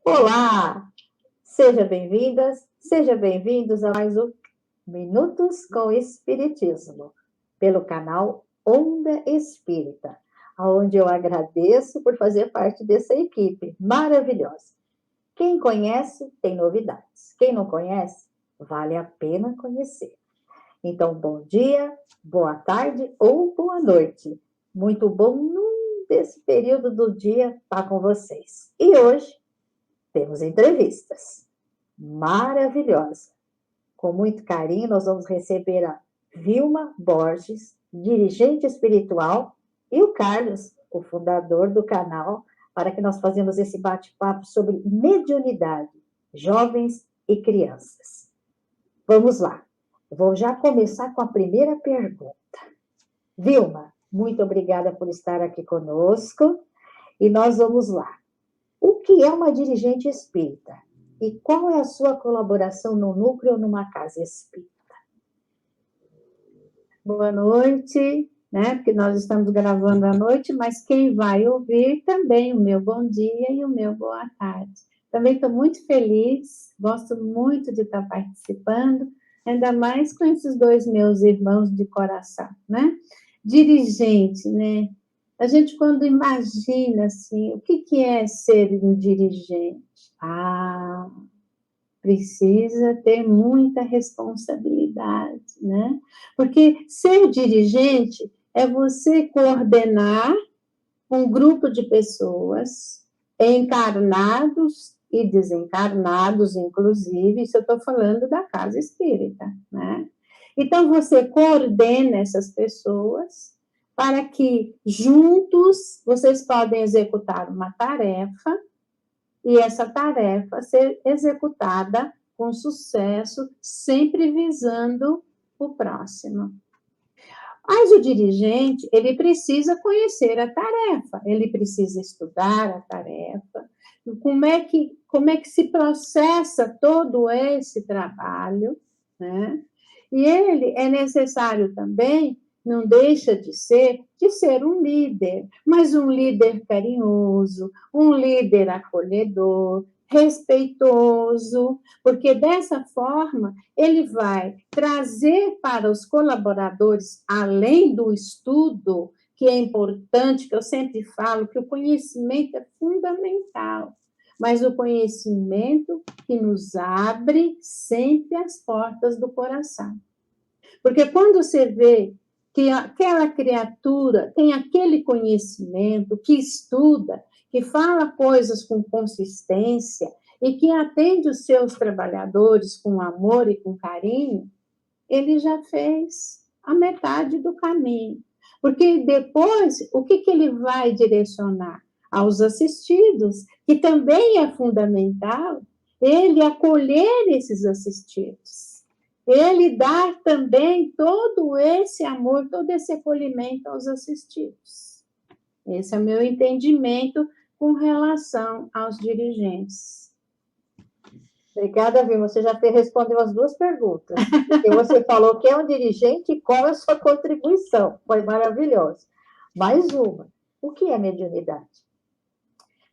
Olá! Seja bem-vindas, seja bem-vindos a mais um Minutos com Espiritismo, pelo canal Onda Espírita, onde eu agradeço por fazer parte dessa equipe maravilhosa. Quem conhece, tem novidades. Quem não conhece, vale a pena conhecer. Então, bom dia, boa tarde ou boa noite. Muito bom desse período do dia estar com vocês. E hoje temos entrevistas maravilhosas. Com muito carinho, nós vamos receber a Vilma Borges, dirigente espiritual, e o Carlos, o fundador do canal, para que nós façamos esse bate-papo sobre mediunidade, jovens e crianças. Vamos lá. Vou já começar com a primeira pergunta. Vilma, muito obrigada por estar aqui conosco. E nós vamos lá. O que é uma dirigente espírita? E qual é a sua colaboração no núcleo ou numa casa espírita? Boa noite, né? Porque nós estamos gravando à noite, mas quem vai ouvir também o meu bom dia e o meu boa tarde. Também estou muito feliz, gosto muito de estar participando, ainda mais com esses dois meus irmãos de coração, né? Dirigente, né? A gente, quando imagina assim, o que é ser um dirigente? Precisa ter muita responsabilidade, né? Porque ser dirigente é você coordenar um grupo de pessoas, encarnados e desencarnados, inclusive, isso eu estou falando da casa espírita, né? Então, você coordena essas pessoas para que, juntos, vocês podem executar uma tarefa e essa tarefa ser executada com sucesso, sempre visando o próximo. Mas o dirigente, ele precisa conhecer a tarefa, ele precisa estudar a tarefa, como é que se processa todo esse trabalho, né? E ele é necessário também, não deixa de ser um líder, mas um líder carinhoso, um líder acolhedor, respeitoso, porque dessa forma ele vai trazer para os colaboradores, além do estudo, que é importante, que eu sempre falo, que o conhecimento é fundamental, mas o conhecimento que nos abre sempre as portas do coração. Porque quando você vê que aquela criatura tem aquele conhecimento, que estuda, que fala coisas com consistência e que atende os seus trabalhadores com amor e com carinho, ele já fez a metade do caminho. Porque depois, o que ele vai direcionar? Aos assistidos, que também é fundamental ele acolher esses assistidos. Ele dar também todo esse amor, todo esse acolhimento aos assistidos. Esse é o meu entendimento com relação aos dirigentes. Obrigada, Vilma. Você já respondeu as duas perguntas. E você falou que é um dirigente e qual é a sua contribuição. Foi maravilhoso. Mais uma. O que é mediunidade?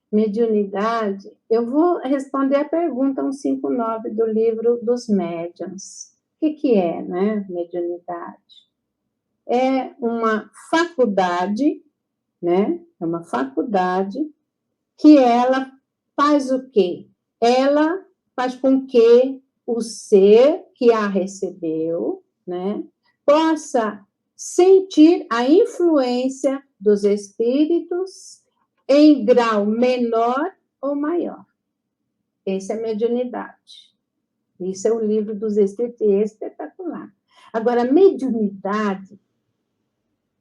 Mediunidade, eu vou responder a pergunta 159 do livro dos médiuns. O que é, né, mediunidade? É uma faculdade, né? É uma faculdade que ela faz o quê? Ela faz com que o ser que a recebeu, né, possa sentir a influência dos espíritos em grau menor ou maior. Essa é a mediunidade. Isso é o livro dos espíritos e é espetacular. Agora, a mediunidade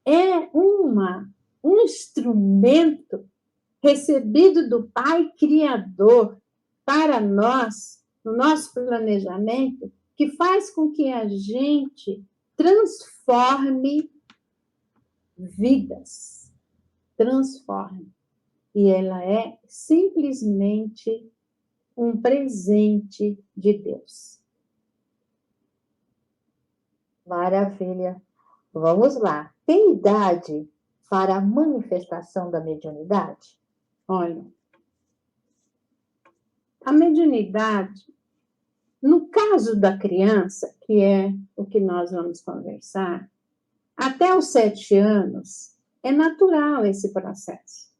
é um instrumento recebido do Pai Criador para nós, no nosso planejamento, que faz com que a gente transforme vidas. Transforme. E ela é simplesmente um presente de Deus. Maravilha. Vamos lá. Tem idade para a manifestação da mediunidade? Olha, A mediunidade, no caso da criança, que é o que nós vamos conversar, até os 7 anos, é natural esse processo.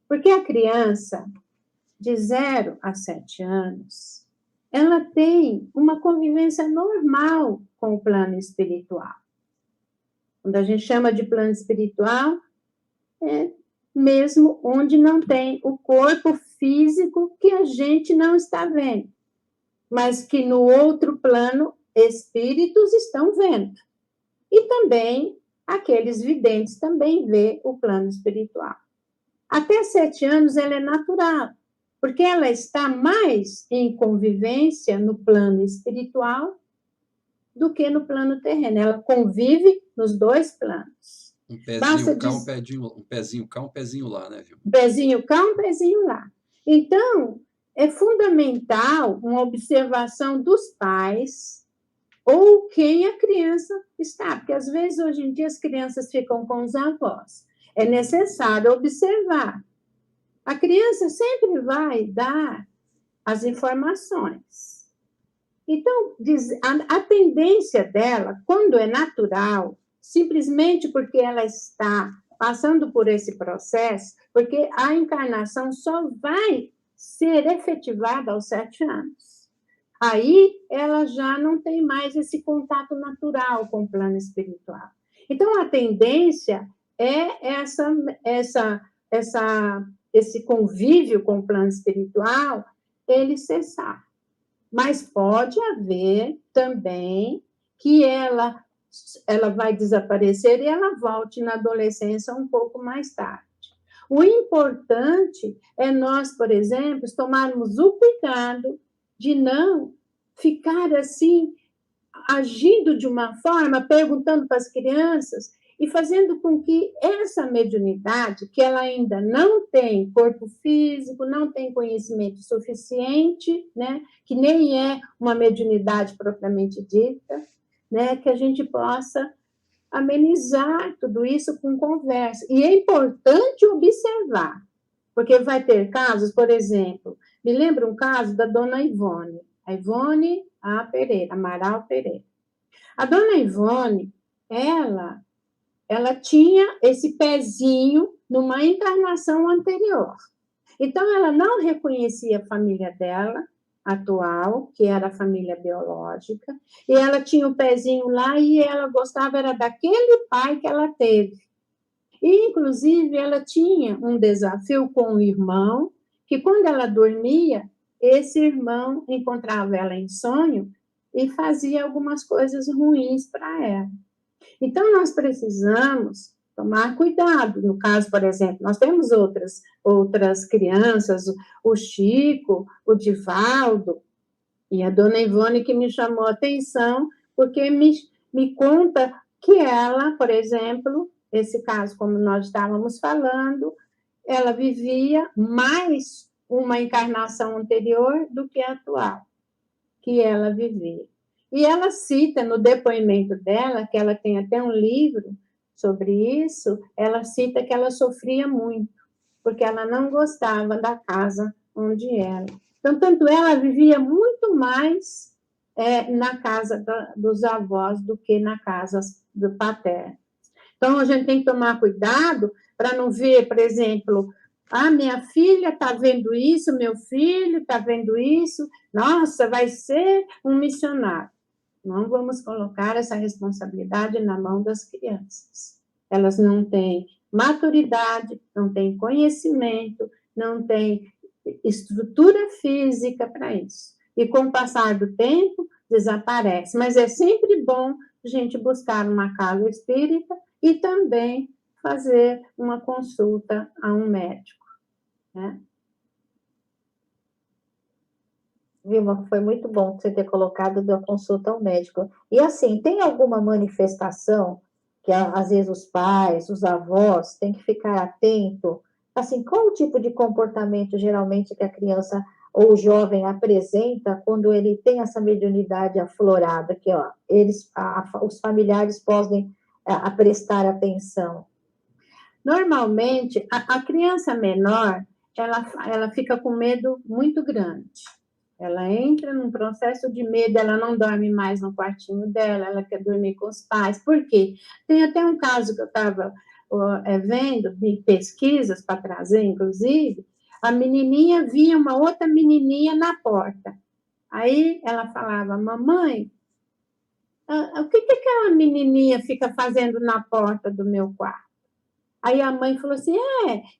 Porque a criança, de 0 a 7 anos, ela tem uma convivência normal com o plano espiritual. Quando a gente chama de plano espiritual, é mesmo onde não tem o corpo físico que a gente não está vendo, mas que no outro plano espíritos estão vendo. E também aqueles videntes também vê o plano espiritual. Até 7 anos ela é natural, porque ela está mais em convivência no plano espiritual do que no plano terreno. Ela convive nos 2 planos. Um pezinho cá, um pezinho cá, um pezinho lá, né, viu? Um pezinho cá, um pezinho lá. Então, é fundamental uma observação dos pais ou quem a criança está, porque às vezes hoje em dia as crianças ficam com os avós. É necessário observar. A criança sempre vai dar as informações. Então, a tendência dela, quando é natural, simplesmente porque ela está passando por esse processo, porque a encarnação só vai ser efetivada aos 7 anos. Aí ela já não tem mais esse contato natural com o plano espiritual. Então, a tendência é esse convívio com o plano espiritual, ele cessar. Mas pode haver também que ela vai desaparecer e ela volte na adolescência um pouco mais tarde. O importante é nós, por exemplo, tomarmos o cuidado de não ficar assim, agindo de uma forma, perguntando para as crianças e fazendo com que essa mediunidade, que ela ainda não tem corpo físico, não tem conhecimento suficiente, né, que nem é uma mediunidade propriamente dita, né, que a gente possa amenizar tudo isso com conversa. E é importante observar, porque vai ter casos, por exemplo, me lembra um caso da dona Ivone, a Ivone Pereira, Amaral Pereira. A dona Ivone, ela tinha esse pezinho numa encarnação anterior. Então, ela não reconhecia a família dela, atual, que era a família biológica, e ela tinha o pezinho lá e ela gostava era daquele pai que ela teve. E, inclusive, ela tinha um desafio com o irmão, que quando ela dormia, esse irmão encontrava ela em sonho e fazia algumas coisas ruins para ela. Então, nós precisamos tomar cuidado. No caso, por exemplo, nós temos outras crianças, o Chico, o Divaldo, e a dona Ivone que me chamou a atenção, porque me conta que ela, por exemplo, esse caso, como nós estávamos falando, ela vivia mais uma encarnação anterior do que a atual, que ela vivia. E ela cita no depoimento dela, que ela tem até um livro sobre isso, ela cita que ela sofria muito, porque ela não gostava da casa onde era. Então, tanto ela vivia muito mais na casa dos avós do que na casa do paterno. Então, a gente tem que tomar cuidado para não ver, por exemplo, minha filha está vendo isso, meu filho está vendo isso, nossa, vai ser um missionário. Não vamos colocar essa responsabilidade na mão das crianças. Elas não têm maturidade, não têm conhecimento, não têm estrutura física para isso. E com o passar do tempo, desaparece. Mas é sempre bom a gente buscar uma casa espírita e também fazer uma consulta a um médico, né? Vilma, foi muito bom você ter colocado da consulta ao médico. E assim, tem alguma manifestação que às vezes os pais, os avós têm que ficar atento? Assim, qual o tipo de comportamento geralmente que a criança ou o jovem apresenta quando ele tem essa mediunidade aflorada, que ó, os familiares podem prestar atenção? Normalmente, a criança menor, ela fica com medo muito grande. Ela entra num processo de medo, ela não dorme mais no quartinho dela, ela quer dormir com os pais. Por quê? Tem até um caso que eu estava vendo, de pesquisas para trazer, inclusive, a menininha via uma outra menininha na porta. Aí ela falava, mamãe, o que aquela menininha fica fazendo na porta do meu quarto? Aí a mãe falou assim,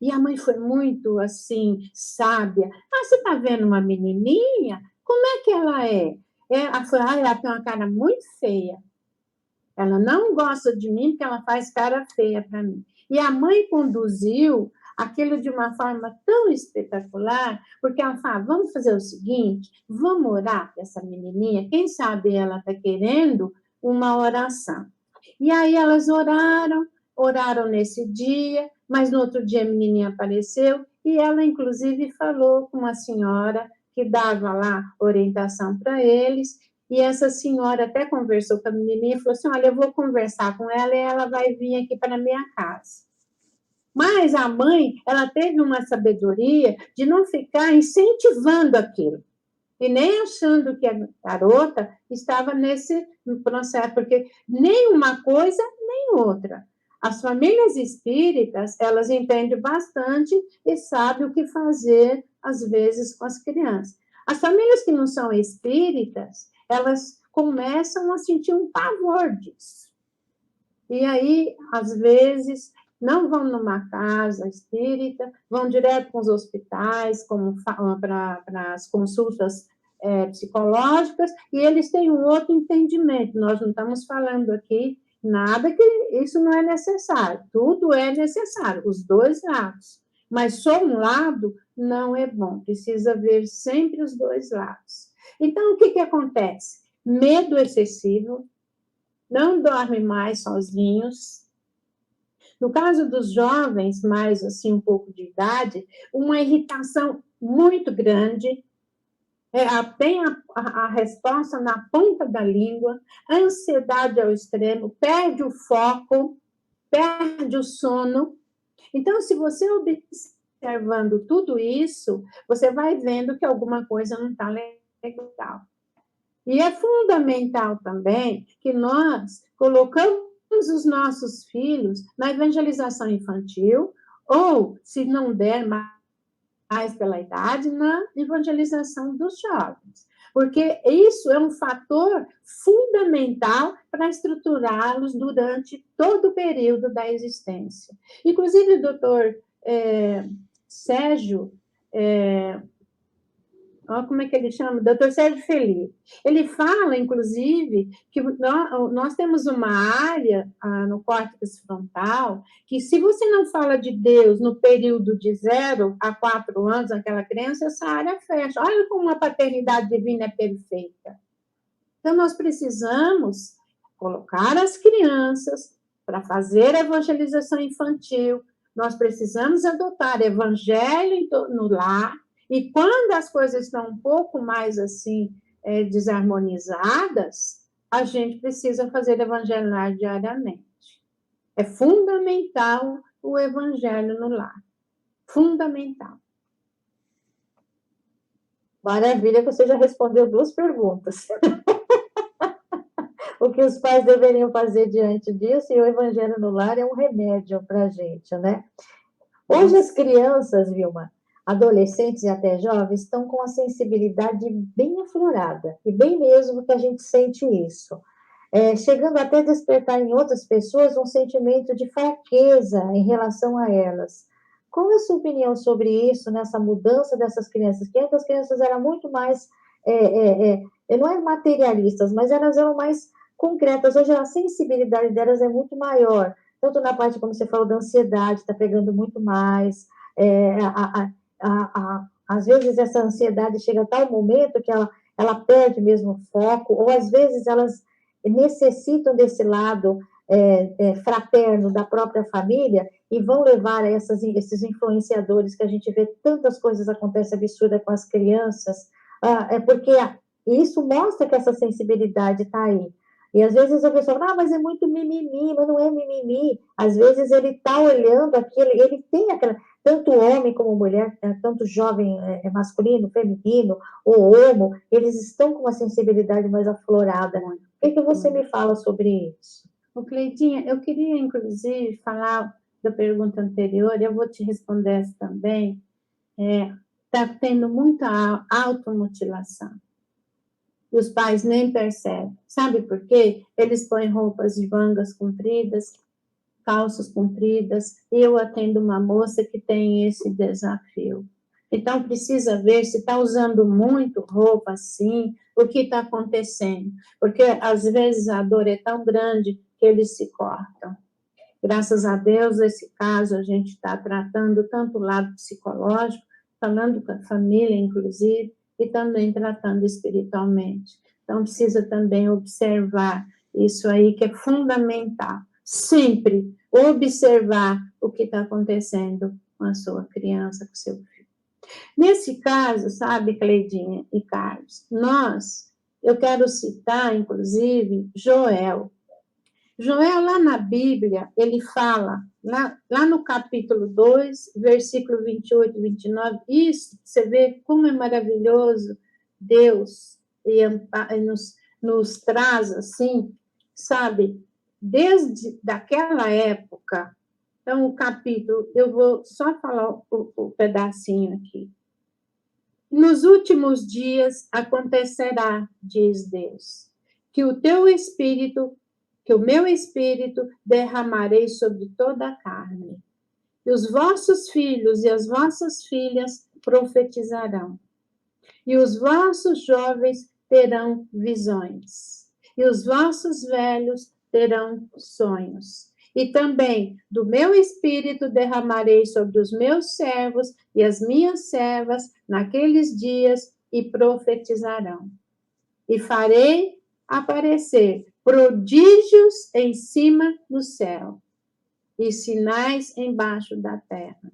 e a mãe foi muito, assim, sábia. Você está vendo uma menininha? Como é que ela é? Ela falou, ela tem uma cara muito feia. Ela não gosta de mim porque ela faz cara feia para mim. E a mãe conduziu aquilo de uma forma tão espetacular, porque ela fala, vamos fazer o seguinte, vamos orar para essa menininha, quem sabe ela está querendo uma oração. E aí elas oraram nesse dia, mas no outro dia a menininha apareceu e ela, inclusive, falou com uma senhora que dava lá orientação para eles, e essa senhora até conversou com a menininha e falou assim, olha, eu vou conversar com ela e ela vai vir aqui para a minha casa. Mas a mãe, ela teve uma sabedoria de não ficar incentivando aquilo, e nem achando que a garota estava nesse processo, porque nem uma coisa, nem outra. As famílias espíritas, elas entendem bastante e sabem o que fazer, às vezes, com as crianças. As famílias que não são espíritas, elas começam a sentir um pavor disso. E aí, às vezes, não vão numa casa espírita, vão direto para os hospitais, como para as consultas psicológicas, e eles têm um outro entendimento. Nós não estamos falando aqui nada que isso não é necessário, tudo é necessário, os dois lados. Mas só um lado não é bom, precisa ver sempre os dois lados. Então, o que acontece? Medo excessivo, não dorme mais sozinhos. No caso dos jovens, mais assim, um pouco de idade, uma irritação muito grande, tem a resposta na ponta da língua, ansiedade ao extremo, perde o foco, perde o sono. Então, se você observando tudo isso, você vai vendo que alguma coisa não está legal. E é fundamental também que nós colocamos os nossos filhos na evangelização infantil, ou, se não der mais pela idade, na evangelização dos jovens. Porque isso é um fator fundamental para estruturá-los durante todo o período da existência. Inclusive, o doutor Sérgio... como é que ele chama? Dr. Sérgio Felipe. Ele fala, inclusive, que nós temos uma área no córtex frontal que, se você não fala de Deus no período de 0 a 4 anos, aquela criança, essa área fecha. Olha como a paternidade divina é perfeita. Então, nós precisamos colocar as crianças para fazer a evangelização infantil, nós precisamos adotar evangelho no lar. E quando as coisas estão um pouco mais assim desarmonizadas, a gente precisa fazer evangelho diariamente. É fundamental o evangelho no lar. Fundamental. Maravilha, que você já respondeu 2 perguntas. O que os pais deveriam fazer diante disso, e o evangelho no lar é um remédio para a gente, né? Hoje as crianças, Vilma, adolescentes e até jovens, estão com a sensibilidade bem aflorada, e bem mesmo que a gente sente isso. Chegando até a despertar em outras pessoas um sentimento de fraqueza em relação a elas. Qual é a sua opinião sobre isso, nessa mudança dessas crianças? Que antes as crianças eram muito mais, não é materialistas, mas elas eram mais concretas. Hoje a sensibilidade delas é muito maior, tanto na parte, como você falou, da ansiedade, está pegando muito mais, às vezes essa ansiedade chega a tal momento que ela perde mesmo o foco, ou às vezes elas necessitam desse lado fraterno da própria família e vão levar a esses influenciadores, que a gente vê tantas coisas acontecem absurdas com as crianças, porque isso mostra que essa sensibilidade está aí. E às vezes a pessoa fala, mas é muito mimimi, mas não é mimimi. Às vezes ele está olhando aquilo, ele tem aquela... Tanto homem como mulher, tanto jovem masculino, feminino, ou homo, eles estão com uma sensibilidade mais aflorada. O que você me fala sobre isso? Ô, Cleidinha, eu queria, inclusive, falar da pergunta anterior, eu vou te responder essa também. Está tendo muita automutilação. E os pais nem percebem. Sabe por quê? Eles põem roupas de mangas compridas, calças compridas. Eu atendo uma moça que tem esse desafio. Então, precisa ver se está usando muito roupa assim, o que está acontecendo. Porque, às vezes, a dor é tão grande que eles se cortam. Graças a Deus, esse caso a gente está tratando tanto o lado psicológico, falando com a família, inclusive, e também tratando espiritualmente. Então, precisa também observar isso aí, que é fundamental. Sempre observar o que está acontecendo com a sua criança, com o seu filho. Nesse caso, sabe, Cleidinha e Carlos, eu quero citar, inclusive, Joel. Joel, lá na Bíblia, ele fala, lá no capítulo 2, versículo 28 e 29, isso, você vê como é maravilhoso Deus e nos traz, assim, sabe, desde daquela época. Então, o capítulo, eu vou só falar o pedacinho aqui. Nos últimos dias acontecerá, diz Deus, que o meu espírito derramarei sobre toda a carne. E os vossos filhos e as vossas filhas profetizarão. E os vossos jovens terão visões. E os vossos velhos terão sonhos. E também do meu espírito derramarei sobre os meus servos e as minhas servas naqueles dias e profetizarão. E farei aparecer prodígios em cima do céu e sinais embaixo da terra.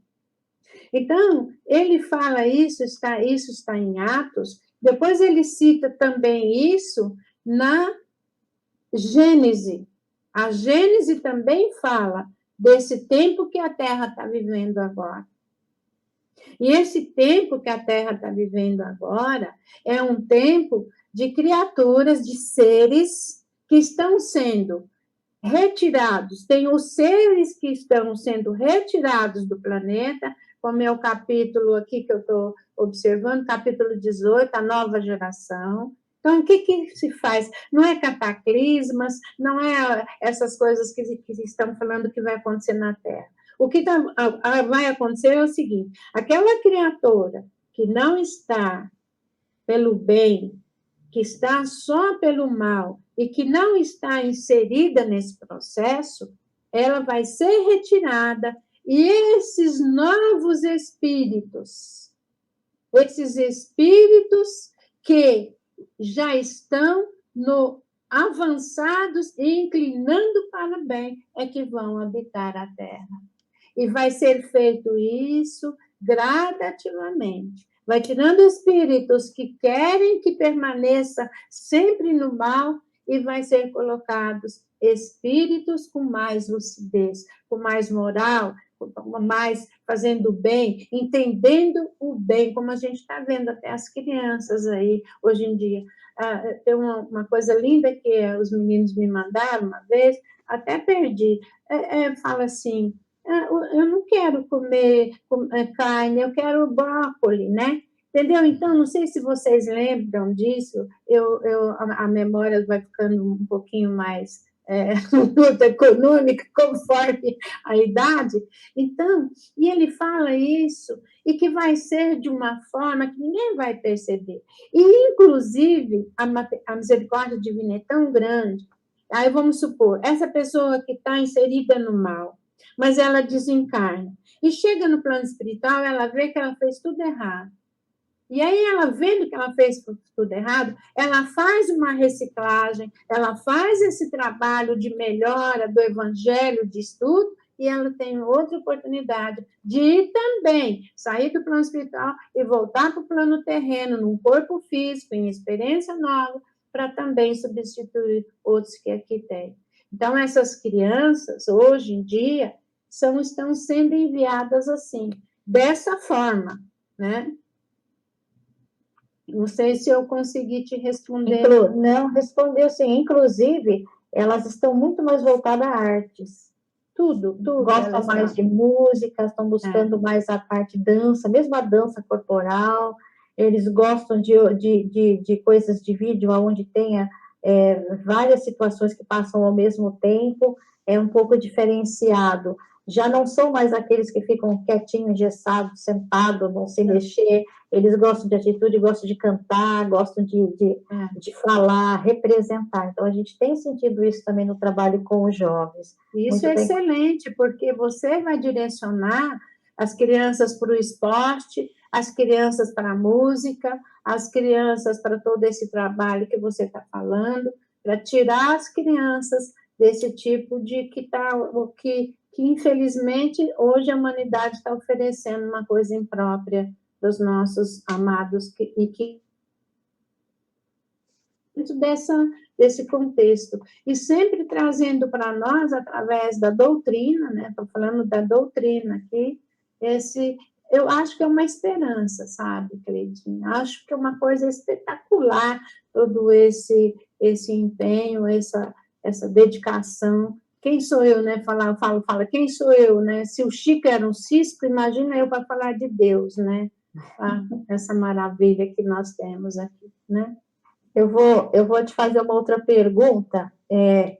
Então, ele fala isso está em Atos, depois ele cita também isso na Gênese. A Gênese também fala desse tempo que a Terra está vivendo agora. E esse tempo que a Terra está vivendo agora é um tempo de criaturas, de seres que estão sendo retirados. Tem os seres que estão sendo retirados do planeta, como é o capítulo aqui que eu estou observando, capítulo 18, a nova geração. Então, o que se faz? Não é cataclismas, não é essas coisas que estão falando que vai acontecer na Terra. O que vai acontecer é o seguinte: aquela criatura que não está pelo bem, que está só pelo mal e que não está inserida nesse processo, ela vai ser retirada e esses novos espíritos que já estão avançados e inclinando para o bem, é que vão habitar a Terra. E vai ser feito isso gradativamente. Vai tirando espíritos que querem que permaneça sempre no mal e vai ser colocados espíritos com mais lucidez, com mais moral, com mais fazendo bem, entendendo o bem, como a gente está vendo até as crianças aí hoje em dia. Tem uma coisa linda que os meninos me mandaram uma vez, até perdi. Fala assim: eu não quero comer carne, eu quero brócolis, né? Entendeu? Então, não sei se vocês lembram disso, a memória vai ficando um pouquinho mais luta econômica conforme a idade. Então, e ele fala isso, e que vai ser de uma forma que ninguém vai perceber. E, inclusive, a misericórdia divina é tão grande. Aí, vamos supor, essa pessoa que está inserida no mal, mas ela desencarna. E chega no plano espiritual, ela vê que ela fez tudo errado. E aí, ela vendo que ela fez tudo errado, ela faz uma reciclagem, ela faz esse trabalho de melhora do evangelho, de estudo, e ela tem outra oportunidade de ir também, sair do plano espiritual e voltar para o plano terreno, num corpo físico, em experiência nova, para também substituir outros que aqui tem. Então, essas crianças, hoje em dia, estão sendo enviadas assim. dessa forma, né? Não sei se eu consegui te responder. Não, respondeu sim. Inclusive, elas estão muito mais voltadas a artes. Tudo. Gostam mais de música, estão buscando mais a parte dança, mesmo a dança corporal. Eles gostam de coisas de vídeo onde tenha várias situações que passam ao mesmo tempo. É um pouco diferenciado. Já não são mais aqueles que ficam quietinhos, engessados, sentados, não se mexer. Eles gostam de atitude, gostam de cantar, gostam de falar, representar. Então, a gente tem sentido isso também no trabalho com os jovens. Isso é excelente, porque você vai direcionar as crianças para o esporte, as crianças para a música, as crianças para todo esse trabalho que você está falando, para tirar as crianças desse tipo de que infelizmente hoje a humanidade está oferecendo uma coisa imprópria dos nossos amados e que desse contexto, e sempre trazendo para nós, através da doutrina, né, estou falando da doutrina aqui, eu acho que é uma esperança, sabe, Cleidinha? Acho que é uma coisa espetacular, todo esse empenho, essa dedicação. Quem sou eu, né? Fala, quem sou eu, né? Se o Chico era um cisco, imagina eu para falar de Deus, né? Essa maravilha que nós temos aqui, né? Eu vou te fazer uma outra pergunta.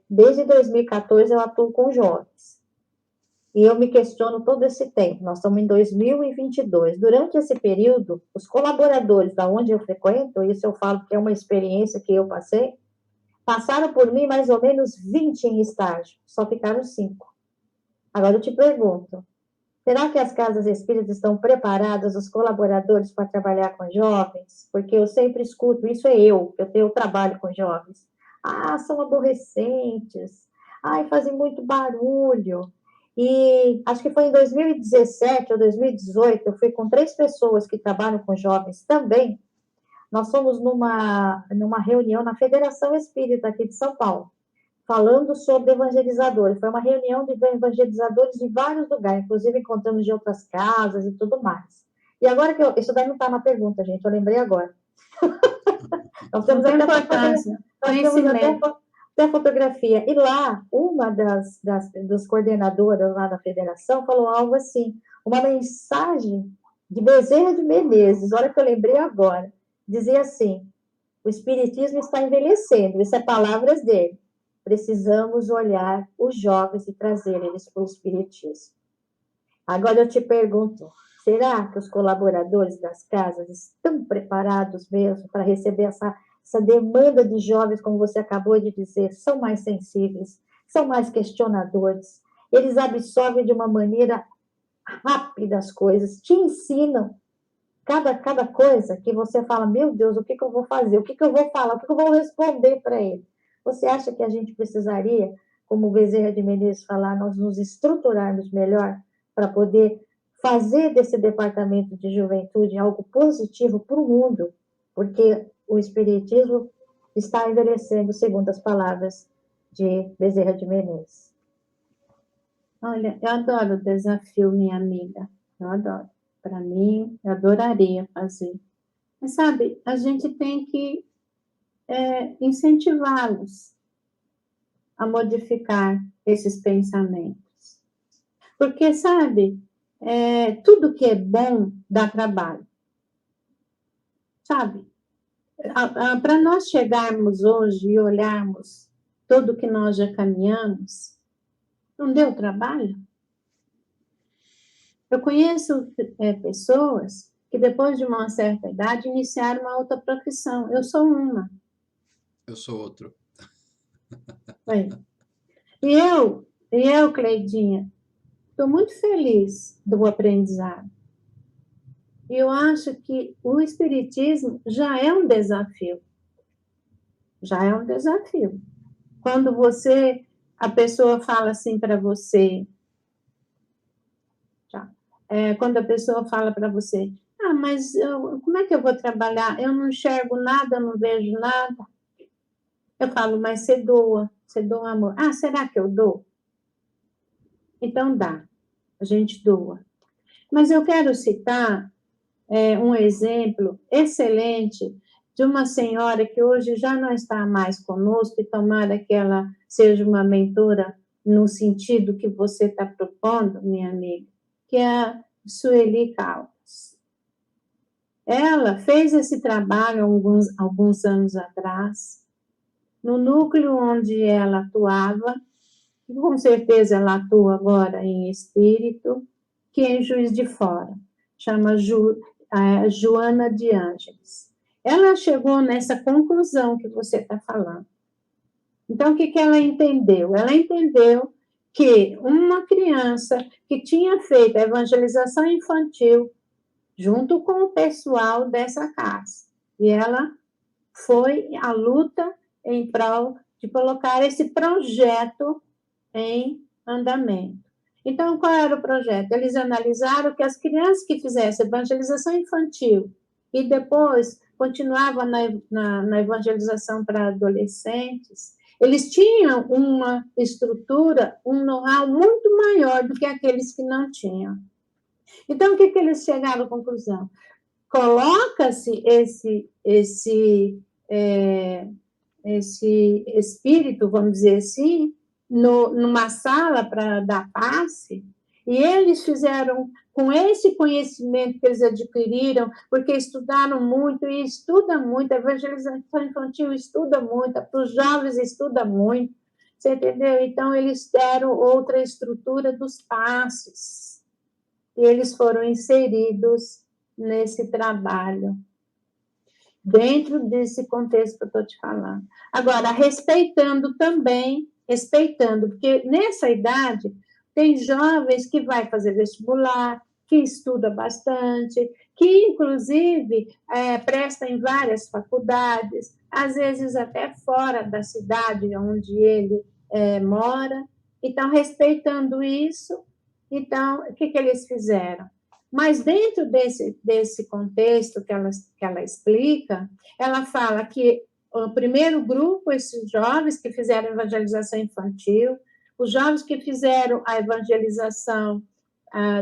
Desde 2014 eu atuo com jovens. E eu me questiono todo esse tempo. Nós estamos em 2022. Durante esse período, os colaboradores da onde eu frequento, isso eu falo que é uma experiência que eu passei, passaram por mim mais ou menos 20 em estágio. Só ficaram 5. Agora eu te pergunto, será que as casas espíritas estão preparadas, os colaboradores, para trabalhar com jovens? Porque eu sempre escuto, isso é eu tenho trabalho com jovens. Ah, são aborrecentes. Ai, fazem muito barulho. E acho que foi em 2017 ou 2018, eu fui com 3 pessoas que trabalham com jovens também. Nós fomos numa reunião na Federação Espírita aqui de São Paulo, falando sobre evangelizadores. Foi uma reunião de evangelizadores de vários lugares, inclusive encontramos de outras casas e tudo mais. E agora isso daí não está na pergunta, gente, eu lembrei agora. Nós temos até fotografia. E lá, uma das coordenadoras lá da federação falou algo assim, uma mensagem de Bezerra de Menezes, olha que eu lembrei agora, dizia assim, o espiritismo está envelhecendo, isso é palavras dele. Precisamos olhar os jovens e trazer eles para o espiritismo. Agora eu te pergunto, será que os colaboradores das casas estão preparados mesmo para receber essa demanda de jovens, como você acabou de dizer, são mais sensíveis, são mais questionadores, eles absorvem de uma maneira rápida as coisas, te ensinam cada coisa que você fala, meu Deus, o que eu vou fazer, o que eu vou falar, o que eu vou responder para ele. Você acha que a gente precisaria, como o Bezerra de Menezes falar, nós nos estruturarmos melhor para poder fazer desse departamento de juventude algo positivo para o mundo? Porque o espiritismo está envelhecendo, segundo as palavras de Bezerra de Menezes. Olha, eu adoro o desafio, minha amiga. Eu adoro. Para mim, eu adoraria fazer. Mas, sabe, a gente tem que incentivá-los a modificar esses pensamentos. Porque, sabe, tudo que é bom dá trabalho. Sabe? Para nós chegarmos hoje e olharmos tudo que nós já caminhamos, não deu trabalho? Eu conheço pessoas que depois de uma certa idade iniciaram uma outra profissão. Eu sou uma. Eu sou outro. E eu, Cleidinha, estou muito feliz do aprendizado. E eu acho que o espiritismo já é um desafio. Já é um desafio. Quando a pessoa fala assim para você, quando a pessoa fala para você, mas como é que eu vou trabalhar? Eu não enxergo nada, não vejo nada. Eu falo, mas você doa amor. Será que eu dou? Então dá, a gente doa. Mas eu quero citar um exemplo excelente de uma senhora que hoje já não está mais conosco, e tomara que ela seja uma mentora no sentido que você está propondo, minha amiga, que é a Sueli Caldas. Ela fez esse trabalho alguns anos atrás, no núcleo onde ela atuava, e com certeza ela atua agora em espírito, que é em Juiz de Fora, chama Joana de Ângeles. Ela chegou nessa conclusão que você está falando. Então, o que ela entendeu? Ela entendeu que uma criança que tinha feito a evangelização infantil junto com o pessoal dessa casa, e ela foi à luta em prol de colocar esse projeto em andamento. Então, qual era o projeto? Eles analisaram que as crianças que fizessem evangelização infantil e depois continuavam na evangelização para adolescentes, eles tinham uma estrutura, um know-how muito maior do que aqueles que não tinham. Então, o que eles chegaram à conclusão? Coloca-se esse espírito, vamos dizer assim, numa sala para dar passe, e eles fizeram, com esse conhecimento que eles adquiriram, porque estudaram muito, e estuda muito, a evangelização infantil estuda muito, para os jovens estuda muito, você entendeu? Então, eles deram outra estrutura dos passes, e eles foram inseridos nesse trabalho, dentro desse contexto que eu estou te falando. Agora, respeitando, porque nessa idade tem jovens que vai fazer vestibular, que estuda bastante, que, inclusive, presta em várias faculdades, às vezes até fora da cidade onde ele mora. Então, respeitando isso, então, o que eles fizeram? Mas dentro desse contexto que ela explica, ela fala que o primeiro grupo, esses jovens que fizeram evangelização infantil, os jovens que fizeram a evangelização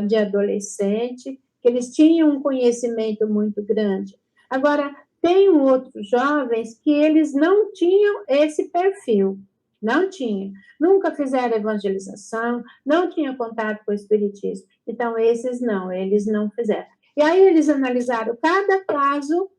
de adolescente, que eles tinham um conhecimento muito grande. Agora, tem outros jovens que eles não tinham esse perfil, não tinham, nunca fizeram evangelização, não tinham contato com o espiritismo. Então, eles não fizeram. E aí eles analisaram cada caso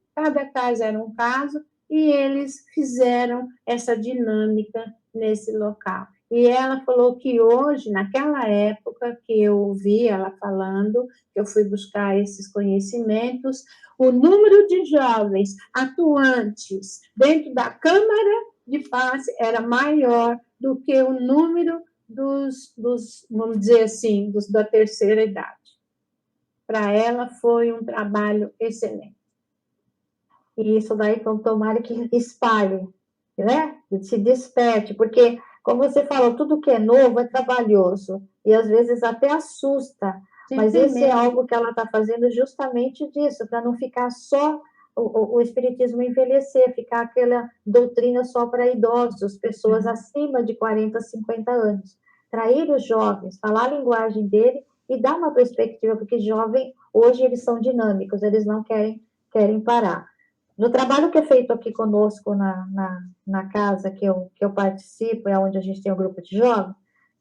era um caso, e eles fizeram essa dinâmica nesse local. E ela falou que hoje, naquela época que eu ouvi ela falando, que eu fui buscar esses conhecimentos, o número de jovens atuantes dentro da Câmara de Passe era maior do que o número dos vamos dizer assim, da terceira idade. Para ela foi um trabalho excelente. E isso daí, então, tomara que espalhe, né? E se desperte, porque, como você falou, tudo que é novo é trabalhoso, e às vezes até assusta, mas esse é algo que ela está fazendo justamente disso, para não ficar só o espiritismo envelhecer, ficar aquela doutrina só para idosos, pessoas acima de 40, 50 anos. Trair os jovens, falar a linguagem dele e dar uma perspectiva, porque jovem, hoje eles são dinâmicos, eles não querem parar. No trabalho que é feito aqui conosco na casa que eu participo, é onde a gente tem um grupo de jovens,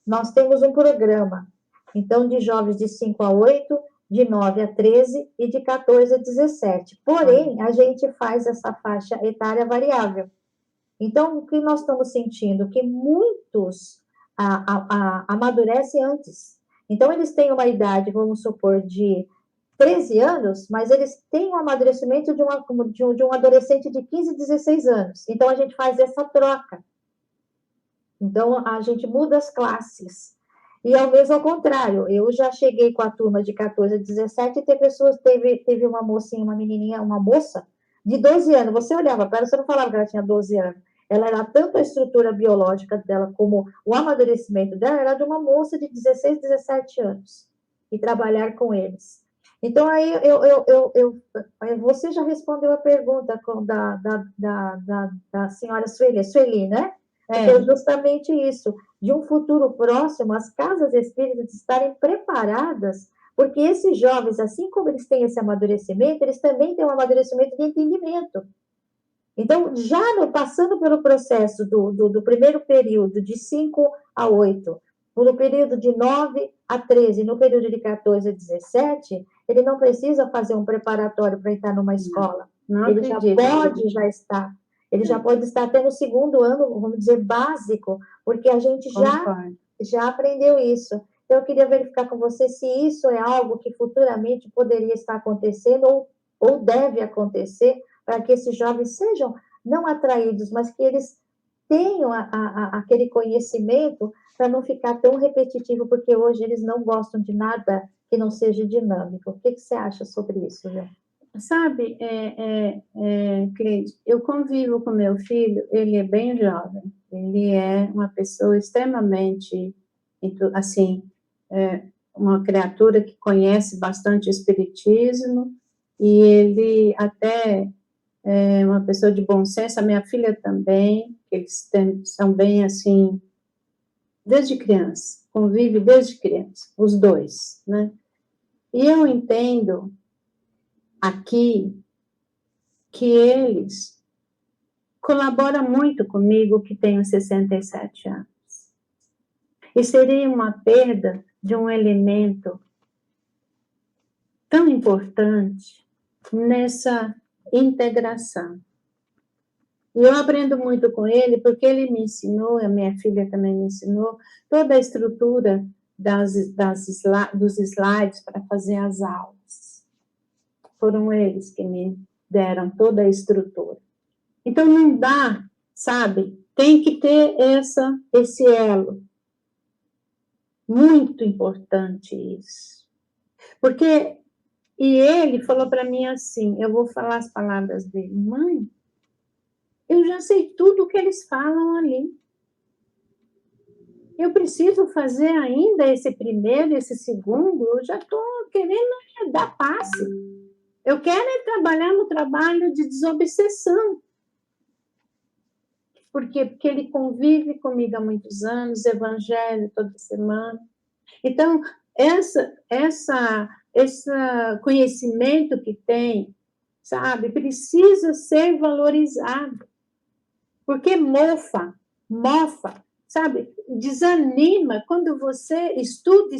nós temos um programa, então, de jovens de 5 a 8, de 9 a 13 e de 14 a 17. Porém, a gente faz essa faixa etária variável. Então, o que nós estamos sentindo? Que muitos amadurecem antes. Então, eles têm uma idade, vamos supor, de 13 anos, mas eles têm um amadurecimento de um adolescente de 15, 16 anos. Então, a gente faz essa troca. Então, a gente muda as classes. E ao mesmo ao contrário, eu já cheguei com a turma de 14 a 17 e teve uma mocinha, uma menininha, uma moça de 12 anos. Você olhava para ela, você não falava que ela tinha 12 anos. Ela era tanto a estrutura biológica dela como o amadurecimento dela, era de uma moça de 16, 17 anos. E trabalhar com eles. Então, aí, você já respondeu a pergunta da senhora Sueli, né? Porque justamente isso, de um futuro próximo, as casas espíritas estarem preparadas Porque esses jovens, assim como eles têm esse amadurecimento, eles também têm um amadurecimento de entendimento. Então, passando pelo processo do primeiro período, de 5 a 8, no período de 9 a 13, no período de 14 a 17, ele não precisa fazer um preparatório para entrar numa escola. Não Ele já acredito. pode já estar. Ele já pode estar até no segundo ano, vamos dizer, básico, porque a gente já aprendeu isso. Então, eu queria verificar com você se isso é algo que futuramente poderia estar acontecendo ou deve acontecer, para que esses jovens sejam não atraídos, mas que eles tenham aquele conhecimento para não ficar tão repetitivo, porque hoje eles não gostam de nada que não seja dinâmico. O que você acha sobre isso, Gil? Sabe, Cleide, eu convivo com meu filho, ele é bem jovem, ele é uma pessoa extremamente, assim, uma criatura que conhece bastante o espiritismo, e ele até é uma pessoa de bom senso, a minha filha também, eles são bem assim, desde criança, convive desde criança, os dois, né? E eu entendo aqui que eles colaboram muito comigo, que tenho 67 anos. E seria uma perda de um elemento tão importante nessa integração. E eu aprendo muito com ele, porque ele me ensinou, a minha filha também me ensinou, toda a estrutura dos slides para fazer as aulas. Foram eles que me deram toda a estrutura. Então, não dá, sabe? Tem que ter esse elo. Muito importante isso. Porque, e ele falou para mim assim, eu vou falar as palavras dele, mãe, eu já sei tudo o que eles falam ali. Eu preciso fazer ainda esse primeiro, esse segundo, eu já estou querendo dar passe. Eu quero trabalhar no trabalho de desobsessão. Por quê? Porque ele convive comigo há muitos anos, evangelho toda semana. Então, esse conhecimento que tem, sabe, precisa ser valorizado. Porque mofa, sabe, desanima quando você estuda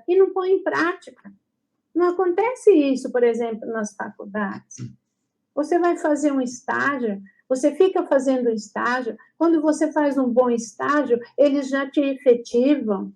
e não põe em prática. Não acontece isso, por exemplo, nas faculdades. Você vai fazer um estágio, você fica fazendo um estágio, quando você faz um bom estágio, eles já te efetivam.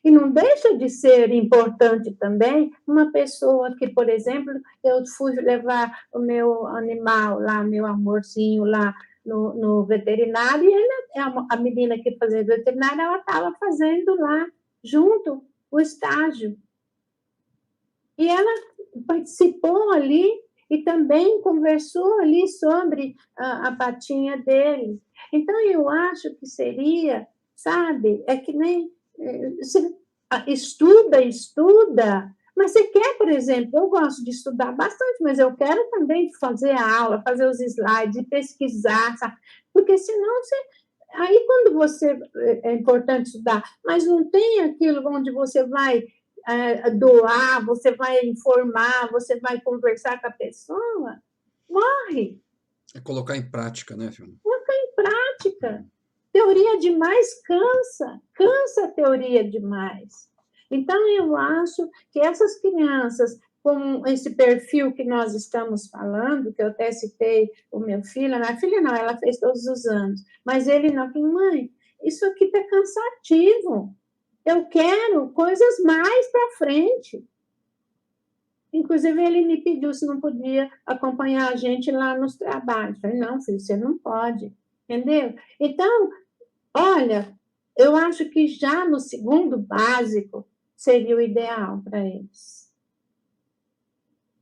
E não deixa de ser importante também uma pessoa que, por exemplo, eu fui levar o meu animal lá, meu amorzinho lá no veterinário, e a menina que fazia veterinário, ela estava fazendo lá, junto, o estágio. E ela participou ali e também conversou ali sobre a patinha dele. Então, eu acho que seria, sabe, é que nem você estuda, mas você quer, por exemplo, eu gosto de estudar bastante, mas eu quero também fazer a aula, fazer os slides, pesquisar, sabe? Porque senão você... Aí, quando você... É importante estudar, mas não tem aquilo onde você vai doar, você vai informar, você vai conversar com a pessoa, morre. É colocar em prática, né, Filma? Colocar em prática. Teoria demais cansa a teoria demais. Então, eu acho que essas crianças, com esse perfil que nós estamos falando, que eu até citei o meu filho, a minha filha não, ela fez todos os anos, mas ele não, falou, mãe, isso aqui está cansativo, eu quero coisas mais para frente. Inclusive, ele me pediu se não podia acompanhar a gente lá nos trabalhos. Eu falei, não, filho, você não pode, entendeu? Então, olha, eu acho que já no segundo básico seria o ideal para eles.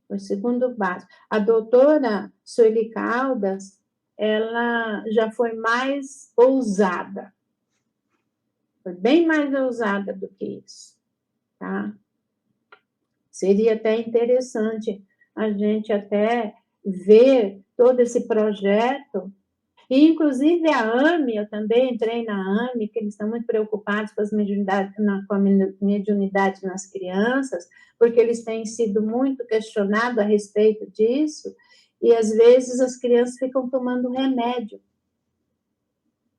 O segundo básico. A doutora Sueli Caldas, ela já foi mais ousada. Foi bem mais ousada do que isso, tá? Seria até interessante a gente até ver todo esse projeto E, inclusive, a AME, eu também entrei na AME, que eles estão muito preocupados com, com a mediunidade nas crianças, porque eles têm sido muito questionados a respeito disso, e, às vezes, as crianças ficam tomando remédio.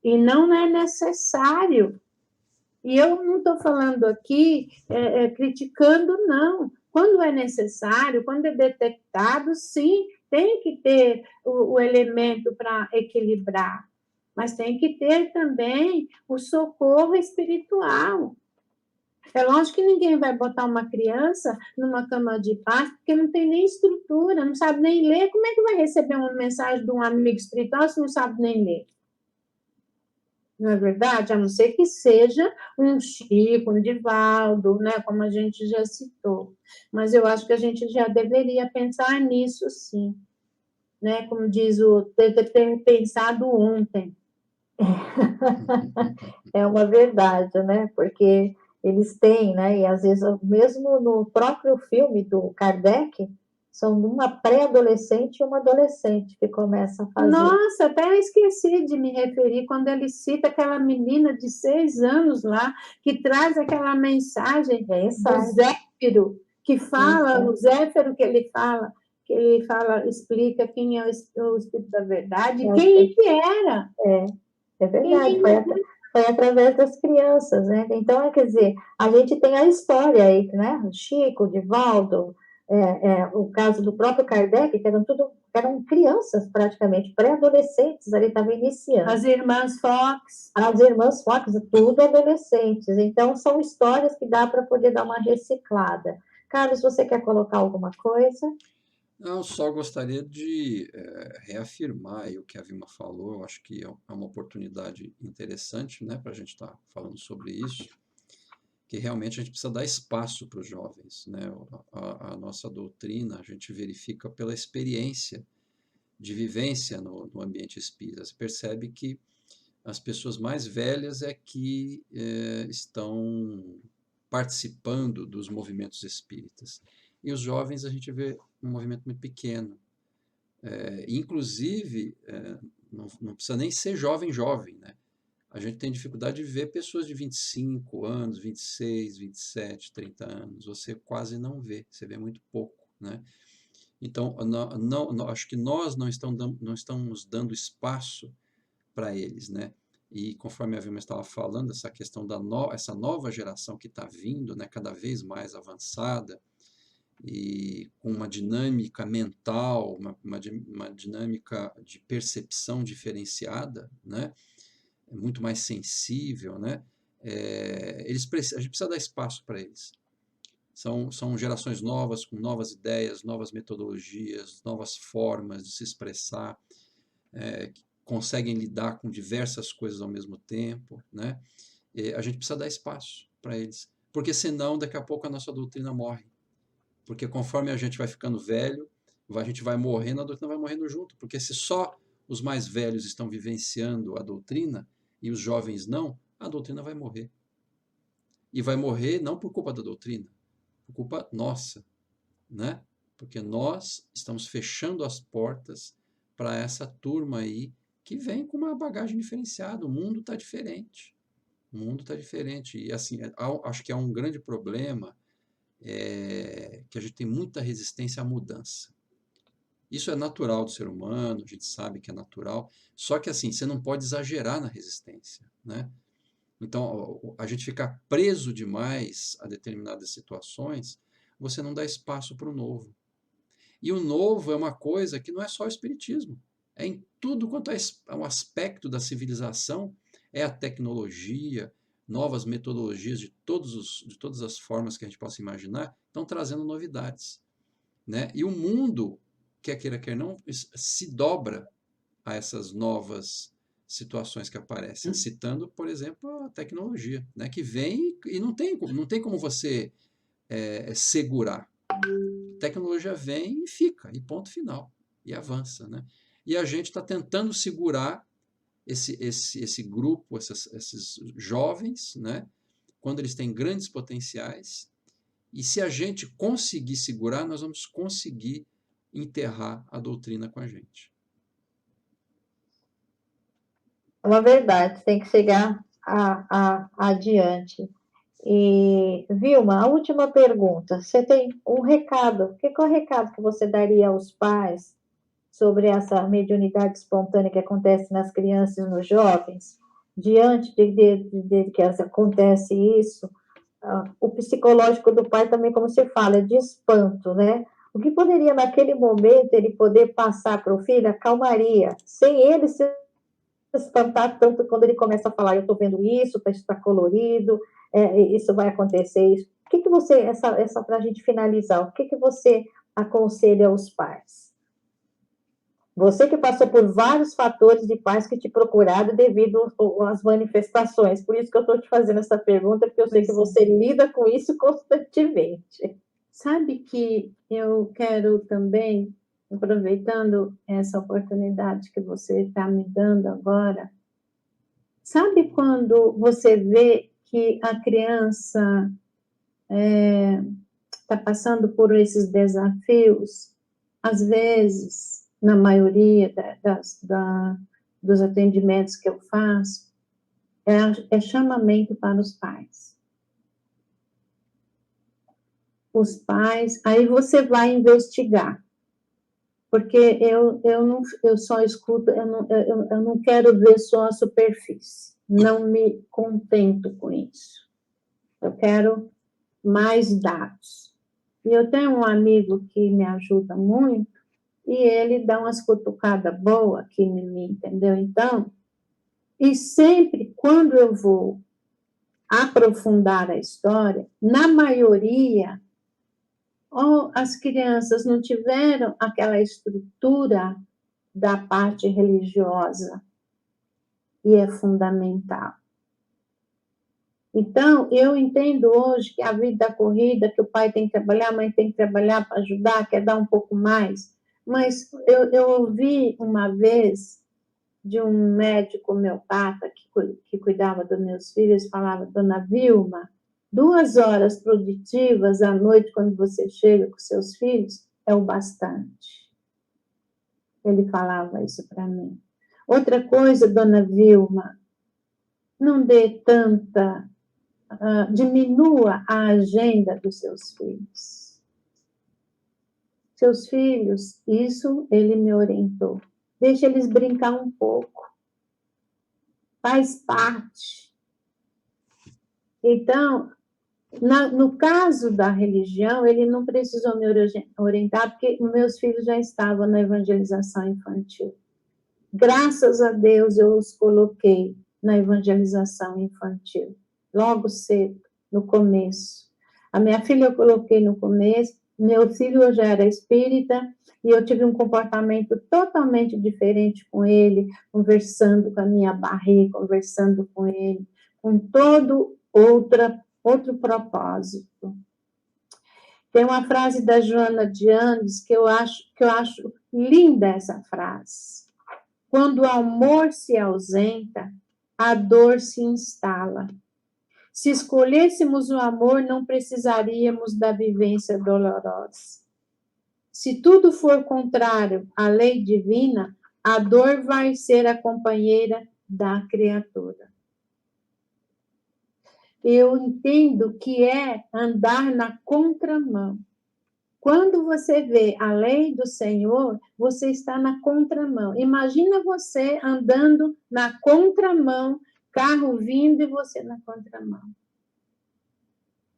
E não é necessário. E eu não estou falando aqui criticando, não. Quando é necessário, quando é detectado, sim, tem que ter o elemento para equilibrar, mas tem que ter também o socorro espiritual. É lógico que ninguém vai botar uma criança numa cama de paz, porque não tem nem estrutura, não sabe nem ler. Como é que vai receber uma mensagem de um amigo espiritual se não sabe nem ler? Não é verdade? A não ser que seja um Chico, um Divaldo, né? Como a gente já citou. Mas eu acho que a gente já deveria pensar nisso, sim. Né? Como diz o ter pensado ontem. É uma verdade, né? Porque eles têm, né? E às vezes, mesmo no próprio filme do Kardec, são uma pré-adolescente e uma adolescente que começa a fazer. Nossa, até esqueci de me referir quando ele cita aquela menina de 6 anos lá, que traz aquela mensagem do Zéfiro, que fala, o Zéfiro que ele fala, explica quem é o Espírito da Verdade, e quem ele era. É verdade, foi através das crianças, né? Então, quer dizer, a gente tem a história aí, né? O Chico, o Divaldo, o caso do próprio Kardec, que eram crianças praticamente, pré-adolescentes, ali estava iniciando. As irmãs Fox, tudo adolescentes. Então, são histórias que dá para poder dar uma reciclada. Carlos, você quer colocar alguma coisa? Não, só gostaria de reafirmar aí o que a Vilma falou. Eu acho que é uma oportunidade interessante, né, para a gente estar falando sobre isso, que realmente a gente precisa dar espaço para os jovens, né? A nossa doutrina a gente verifica pela experiência de vivência no ambiente espírita. Você percebe que as pessoas mais velhas é que estão participando dos movimentos espíritas. E os jovens a gente vê um movimento muito pequeno. Inclusive, não precisa nem ser jovem, né? A gente tem dificuldade de ver pessoas de 25 anos, 26, 27, 30 anos. Você quase não vê, você vê muito pouco, né? Então, acho que nós não estamos dando espaço para eles, né? E conforme a Vilma estava falando, essa questão essa nova geração que está vindo, né, cada vez mais avançada e com uma dinâmica mental, uma dinâmica de percepção diferenciada, né, muito mais sensível, né, a gente precisa dar espaço para eles. São gerações novas, com novas ideias, novas metodologias, novas formas de se expressar, que conseguem lidar com diversas coisas ao mesmo tempo, né? A gente precisa dar espaço para eles, porque senão daqui a pouco a nossa doutrina morre. Porque conforme a gente vai ficando velho, a gente vai morrendo, a doutrina vai morrendo junto, porque se só os mais velhos estão vivenciando a doutrina e os jovens não, a doutrina vai morrer. E vai morrer não por culpa da doutrina, por culpa nossa, né? Porque nós estamos fechando as portas para essa turma aí que vem com uma bagagem diferenciada. O mundo está diferente. O mundo está diferente. E assim, acho que é um grande problema que a gente tem muita resistência à mudança. Isso é natural do ser humano, a gente sabe que é natural. Só que assim, você não pode exagerar na resistência, né? Então, a gente ficar preso demais a determinadas situações, você não dá espaço para o novo. E o novo é uma coisa que não é só o espiritismo. É em tudo quanto é um aspecto da civilização, é a tecnologia, novas metodologias de todas as formas que a gente possa imaginar, estão trazendo novidades, né? E o mundo, quer queira, quer não, se dobra a essas novas situações que aparecem, citando, por exemplo, a tecnologia, né? Que vem e não tem como você segurar. A tecnologia vem e fica, e ponto final, e avança, né? E a gente está tentando segurar esse grupo, esses jovens, né? Quando eles têm grandes potenciais, e se a gente conseguir segurar, nós vamos conseguir enterrar a doutrina com a gente. É uma verdade, tem que chegar adiante. E, Vilma, a última pergunta. Você tem um recado. O que é o recado que você daria aos pais sobre essa mediunidade espontânea que acontece nas crianças e nos jovens? Diante de que acontece isso, o psicológico do pai também, como você fala, é de espanto, né? O que poderia, naquele momento, ele poder passar para o filho? A calmaria, sem ele se espantar tanto quando ele começa a falar, eu estou vendo isso está colorido, isso vai acontecer, isso. O que você, essa para a gente finalizar, o que você aconselha aos pais? Você que passou por vários fatores de pais que te procuraram devido às manifestações. Por isso que eu estou te fazendo essa pergunta, porque eu sei que você lida com isso constantemente. Sabe que eu quero também, aproveitando essa oportunidade que você está me dando agora, sabe quando você vê que a criança está passando por esses desafios, às vezes, na maioria dos atendimentos que eu faço, é chamamento para os pais. Os pais, aí você vai investigar, porque eu só escuto, eu não quero ver só a superfície, não me contento com isso. Eu quero mais dados. E eu tenho um amigo que me ajuda muito, e ele dá umas cutucadas boas aqui em mim, entendeu? Então, e sempre, quando eu vou aprofundar a história, na maioria, as crianças não tiveram aquela estrutura da parte religiosa, e é fundamental. Então, eu entendo hoje que a vida corrida, que o pai tem que trabalhar, a mãe tem que trabalhar para ajudar, quer dar um pouco mais. Mas eu ouvi uma vez de um médico homeopata que cuidava dos meus filhos, falava, Dona Vilma, 2 horas produtivas à noite, quando você chega com seus filhos, é o bastante. Ele falava isso para mim. Outra coisa, Dona Vilma, não dê tanta... diminua a agenda dos seus filhos. Seus filhos, isso ele me orientou. Deixa eles brincar um pouco. Faz parte. Então, no caso da religião, ele não precisou me orientar, porque meus filhos já estavam na evangelização infantil. Graças a Deus, eu os coloquei na evangelização infantil, logo cedo, no começo. A minha filha eu coloquei no começo, meu filho já era espírita, e eu tive um comportamento totalmente diferente com ele, conversando com a minha barriga, conversando com ele, com todo outro propósito. Tem uma frase da Joana de Andes que eu acho linda essa frase. Quando o amor se ausenta, a dor se instala. Se escolhêssemos o amor, não precisaríamos da vivência dolorosa. Se tudo for contrário à lei divina, a dor vai ser a companheira da criatura. Eu entendo que é andar na contramão. Quando você vê a lei do Senhor, você está na contramão. Imagina você andando na contramão, carro vindo e você na contramão.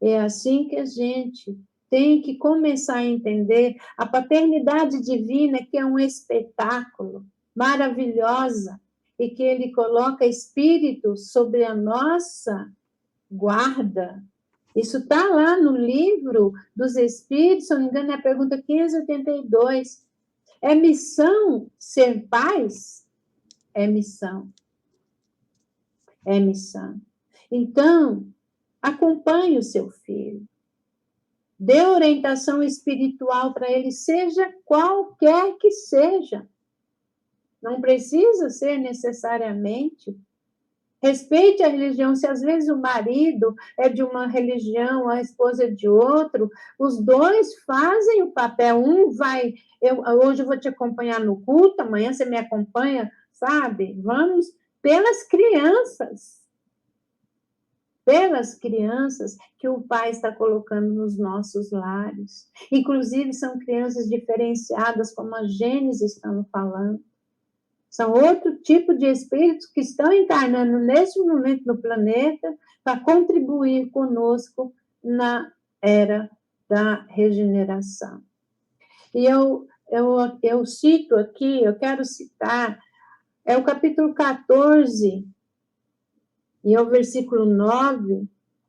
É assim que a gente tem que começar a entender a paternidade divina, que é um espetáculo maravilhosa, e que ele coloca espíritos sobre a nossa guarda. Isso está lá no livro dos Espíritos, se não me engano, é a pergunta 582. É missão ser pais? É missão. É missão. Então, acompanhe o seu filho. Dê orientação espiritual para ele, seja qualquer que seja. Não precisa ser necessariamente. Respeite a religião. Se às vezes o marido é de uma religião, a esposa é de outro, os dois fazem o papel. Um vai, hoje eu vou te acompanhar no culto, amanhã você me acompanha, sabe? Vamos pelas crianças que o Pai está colocando nos nossos lares. Inclusive, são crianças diferenciadas, como a Gênesis estamos falando. São outro tipo de espíritos que estão encarnando neste momento no planeta para contribuir conosco na era da regeneração. E eu cito aqui, eu quero citar, é o capítulo 14, e é o versículo 9,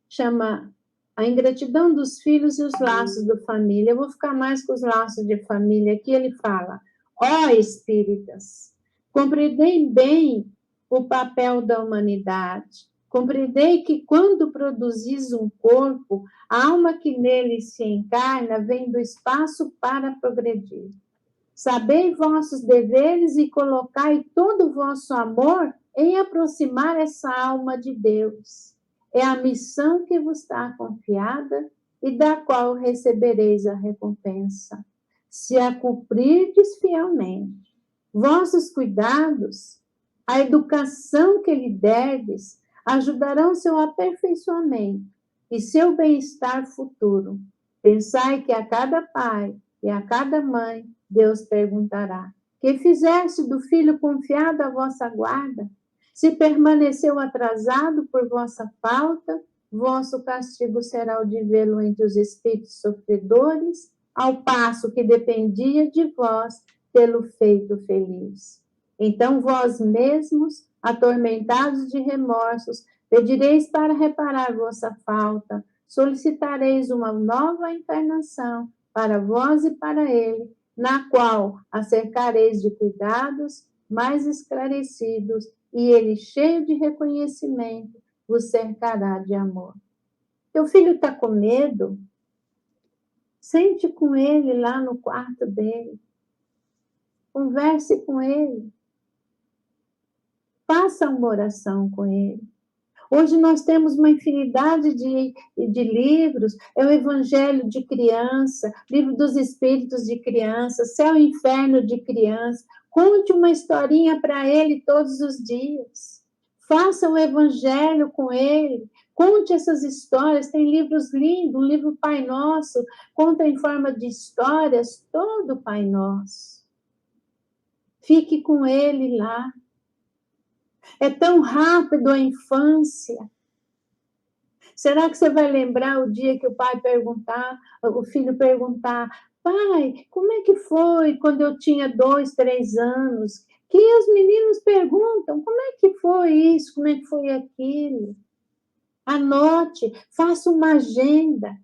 chama a ingratidão dos filhos e os laços da família. Eu vou ficar mais com os laços de família. Aqui ele fala: ó espíritas, compreendei bem o papel da humanidade. Compreendei que quando produzis um corpo, a alma que nele se encarna vem do espaço para progredir. Sabei vossos deveres e colocai todo o vosso amor em aproximar essa alma de Deus. É a missão que vos está confiada e da qual recebereis a recompensa, se a cumprirdes fielmente. Vossos cuidados, a educação que lhe derdes, ajudarão seu aperfeiçoamento e seu bem-estar futuro. Pensai que a cada pai e a cada mãe Deus perguntará: que fizeste do filho confiado à vossa guarda? Se permaneceu atrasado por vossa falta, vosso castigo será o de vê-lo entre os espíritos sofredores, ao passo que dependia de vós tê-lo feito feliz. Então vós mesmos, atormentados de remorsos, pedireis para reparar vossa falta, solicitareis uma nova encarnação para vós e para ele, na qual a cercareis de cuidados mais esclarecidos, e ele, cheio de reconhecimento, vos cercará de amor. Teu filho está com medo? Sente com ele lá no quarto dele. Converse com ele. Faça uma oração com ele. Hoje nós temos uma infinidade de livros, é o Evangelho de Criança, Livro dos Espíritos de Criança, Céu e Inferno de Criança. Conte uma historinha para ele todos os dias. Faça o Evangelho com ele. Conte essas histórias. Tem livros lindos, um livro Pai Nosso, conta em forma de histórias todo o Pai Nosso. Fique com ele lá. É tão rápido a infância. Será que você vai lembrar o dia que o filho perguntar: pai, como é que foi quando eu tinha 2, 3 anos? Que os meninos perguntam: como é que foi isso? Como é que foi aquilo? Anote, faça uma agenda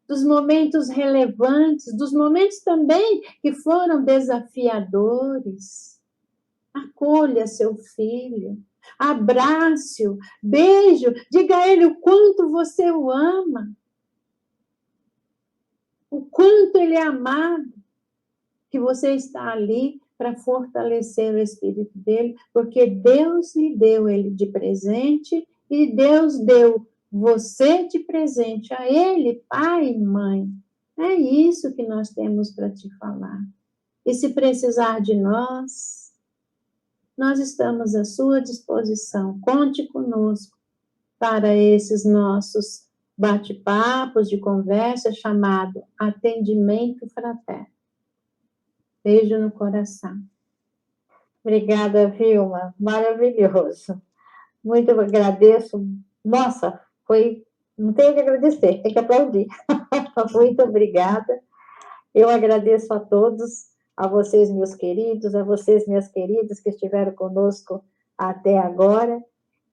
dos momentos relevantes, dos momentos também que foram desafiadores. Acolha seu filho, abrace-o, beijo, diga a ele o quanto você o ama, o quanto ele é amado, que você está ali para fortalecer o espírito dele, porque Deus lhe deu ele de presente e Deus deu você de presente a ele, pai e mãe. É isso que nós temos para te falar. E se precisar de nós estamos à sua disposição. Conte conosco para esses nossos bate-papos de conversa chamado atendimento fraterno. Beijo no coração. Obrigada, Vilma. Maravilhoso. Muito agradeço. Nossa, não tenho que agradecer, tem que aplaudir. Muito obrigada. Eu agradeço a todos, a vocês, meus queridos, a vocês, minhas queridas, que estiveram conosco até agora,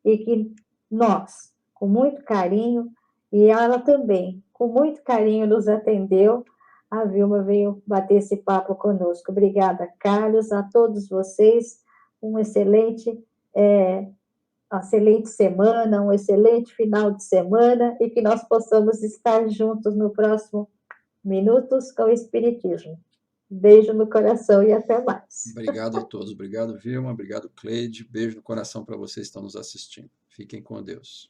e que nós, com muito carinho, e ela também, com muito carinho, nos atendeu. A Vilma veio bater esse papo conosco. Obrigada, Carlos, a todos vocês, uma excelente semana, um excelente final de semana, e que nós possamos estar juntos no próximo Minutos com o Espiritismo. Beijo no coração e até mais. Obrigado a todos. Obrigado, Vilma. Obrigado, Cleide. Beijo no coração para vocês que estão nos assistindo. Fiquem com Deus.